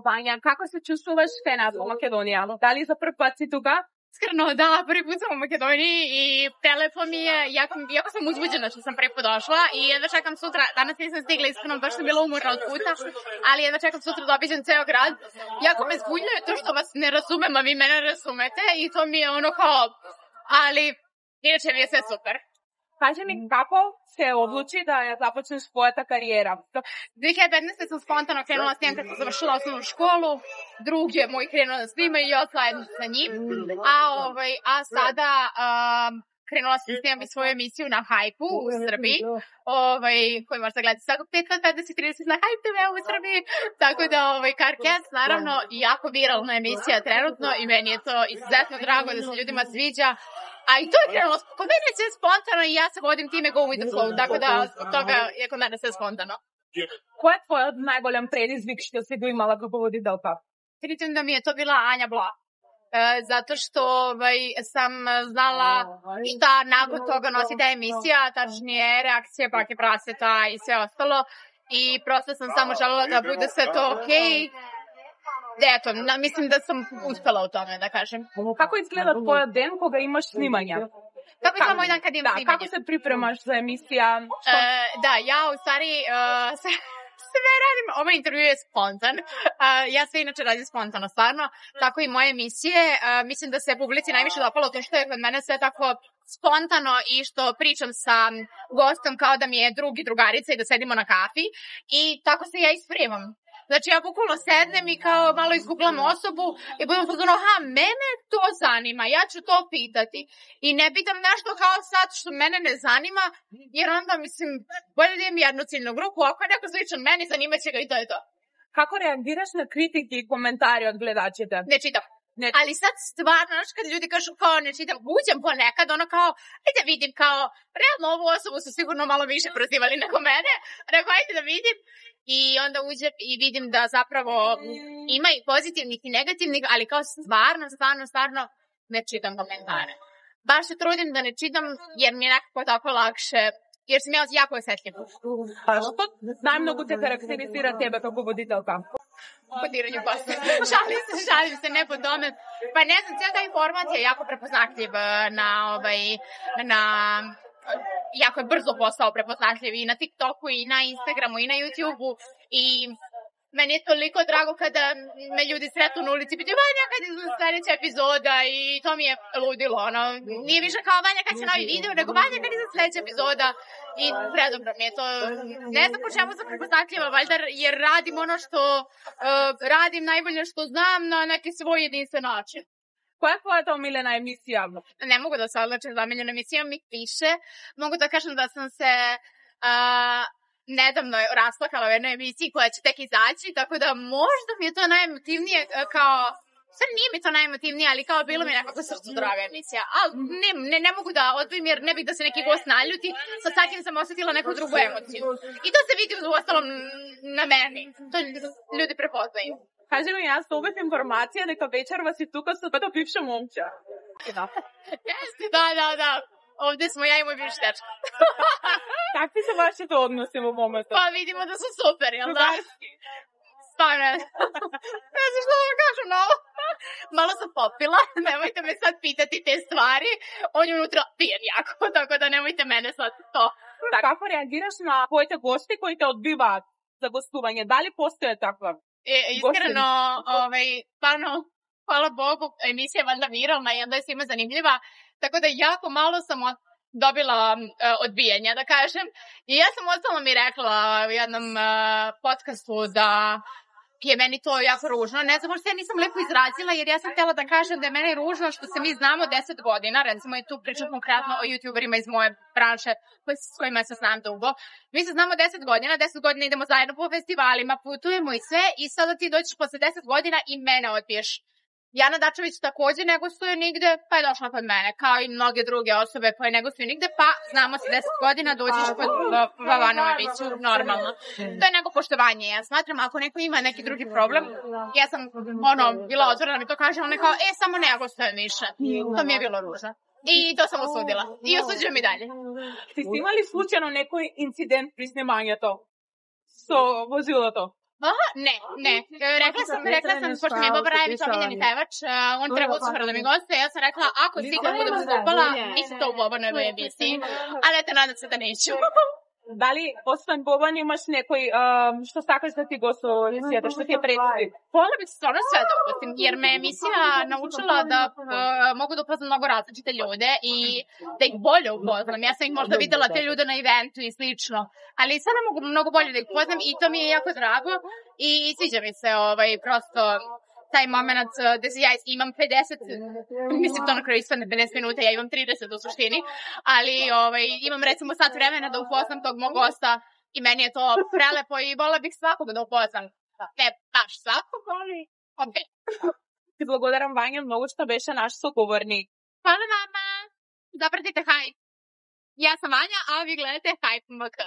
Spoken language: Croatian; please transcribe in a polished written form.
Vanja, kako se čustvuješ kaj nazva u Makedoniji? Da li za prvi put si tuga? Iskreno, da, prvi put sam u Makedoniji i prelepo mi je, jako sam uzbuđena što sam prvi put došla i jedva čekam sutra, danas nisam stigla, iskreno, baš sam bila umorna od puta, ali jedva čekam sutra da obiđem ceo grad. Jako me zbunjuje to što vas ne razumem, a vi mene razumete i to mi je ono kao, ali inače mi je sve super. Kaži mi kako se odluči da započneš svoja karijera? 2015. sam spontano krenula s njim kad sam završila osnovnu školu, drug je moj krenuo da snima i ja zajedno sa njim, a sada krenula sam snimam i svoju emisiju na Hype-u u Srbiji, koju možete gledati svakog petka 20:30 na Hype TV u Srbiji, tako da Carcast, naravno, jako viralna emisija trenutno i meni je to izuzetno drago da se ljudima sviđa. A i to je krenulo, kod mene je sve spontano i ja se vodim time go with the flow, tako da zbog toga je kod mene sve spontano. Koja je tvoja najboljan predizvik što si ga imala kako voditeljka? Srećem da mi je to bila Anja Bla, zato što sam znala šta nakon toga nosi ta emisija, tačnije reakcije bake praseta i sve ostalo i prosto sam samo želela da bude sve to okej. Eto, mislim da sam uspela u tome, da kažem. Kako izgleda tvoj dan koga imaš snimanja? Kako izgleda moj dan kad imam snimanje? Kako se pripremaš za emisija? Da, ja u stvari sve radim, ovaj intervju je spontan. Ja sve inače radim spontano, stvarno. Tako i moje emisije. Mislim da se publici najviše dopalo to što je kod mene sve tako spontano i što pričam sa gostom kao da mi je drug i drugarica i da sedimo na kafi. I tako se ja ispremam. Znači, ja bukvalno sednem i kao malo izgooglam osobu i budem pozorno, mene to zanima, ja ću to pitati. I ne pitam nešto kao sad što mene ne zanima, jer onda, mislim, bolje da imam jednu ciljnu grupu, ako je neko sličan meni, zanimat će ga i to je to. Kako reagiraš na kritike i komentari od gledačita? Ne čitam. Ali sad stvarno, znaš, kad ljudi kažu kao ne čitam, uđem ponekad, ono kao, ajde vidim kao, realno ovu osobu su sigurno malo više prozivali nego mene, rekao, ajde da vidim. I onda uđem i vidim da zapravo ima i pozitivnih i negativnih, ali kao stvarno ne čitam komentare. Baš se trudim da ne čitam jer mi je nekako tako lakše, jer sam ja jako osjetljiva. Što najmnogo te karakterizira tebe kako voditeljka? Podiranje kosti. Šalim se, ne po tome. Pa ne znam, cijel taj format je jako prepoznatljiv na jako je brzo postao prepoznatljiv i na TikToku i na Instagramu i na YouTubeu i meni je toliko drago kada me ljudi sretnu na ulici i pitaju Vanja kad je sljedeća epizoda i to mi je ludilo, ono, nije više kao Vanja kad će novi video, nego Vanja kad je sljedeća epizoda i predobro mi je to, ne znam po čemu sam prepoznatljiva, valjda jer radim ono što radim najbolje što znam na neki svoj jedinstven način. Koja je tvoja omiljena emisija? Ne mogu da se odlučim za omiljenu emisiju, mi piše. Mogu da kažem da sam se nedavno rasplakala u jednoj emisiji koja će tek izaći, tako da možda mi je to najemotivnije kao... Sad nije mi to najemotivnije, ali kao bilo mi je nekako srcu draga emisija. Ali ne mogu da odvojim jer ne bih da se neki gost naljuti. Sa svakim sam osjetila neku drugu emociju. I to se vidi u ostalom na meni. To ljudi prepoznaju. Kaži mi, ja sam uvijek informacija, neka večer vas je tukao sa to bivša momča. Jeste, da. Ovdje smo ja i moj bivši dečko. Kakvi se vašete odnosi u momentu? Pa vidimo da su super, jel da? Stvarno, ne znam što vam kažem na ovo. Malo sam popila, nemojte me sad pitati te stvari. On je unutra pijen jako, tako da nemojte mene sad to. Kako reagiraš na tvojte gosti koji te odbiva za gostovanje? Da li postoje takva? Iskreno, stvarno, hvala Bogu, emisija je valjda viralna i onda je svima zanimljiva, tako da jako malo sam dobila odbijanja, da kažem. I ja sam ostalo mi rekla u jednom podcastu da je meni to jako ružno. Ne znam, možda ja nisam lepo izrazila, jer ja sam htjela da kažem da je meni ružno što se mi znamo 10 godina, recimo je tu pričam konkretno o youtuberima iz moje branše s kojima se znam dugo. Mi se znamo 10 godina, 10 godina idemo zajedno po festivalima, putujemo i sve i sada ti dođeš posle 10 godina i mene odbiješ. Jana Dačević također ne gostuje nigde, pa je došla kod mene, kao i mnoge druge osobe koje ne gostuju nigde, pa znamo se 10 godina, dođeš kod Vavanovu emisiju, normalno. To je neko poštovanje, ja smatram, ako neko ima neki drugi problem, ja sam, bila otvorena mi to kaže, ona kao, samo ne gostujem više. To mi je bilo ružno. I to sam osudila. I osuđujem i dalje. Ti si imali slučajno neki incident pri snimanju to? Vozilo to? Ne. Rekla sam, pošto mi je Boba Rajević omiljeni pevač, on treba uskoro da mi gostuje, ja sam rekla, ako si ikad budem stupala, nisi to u Bobanovoj emisiji, ali eto, nadam se da neću. Da li, posle Boban, imaš nekoj, što stakliš da ti gostovi svijeta, što ti je predstavljiv? Voljela bih stvarno sve da upustim, jer me emisija naučila da mogu da upoznam mnogo različite ljude i da ih bolje upoznam. Ja sam ih možda videla te ljude na eventu i slično, ali sada mogu mnogo bolje da ih upoznam i to mi je jako drago i sviđa mi se prosto taj moment gde ja imam 50, mislim to na kraju ispadne 50 minuta, ja imam 30 u suštini, ali imam recimo sat vremena da upoznam tog mog gosta i meni je to prelepo i volela bih svakog da upoznam. Ne baš svakog, ali opet. Ti благодарам, Vanja, mnogo što beše naš sugovornik. Hvala vama, zapratite Hype. Ja sam Vanja, a vi gledate Hype MK.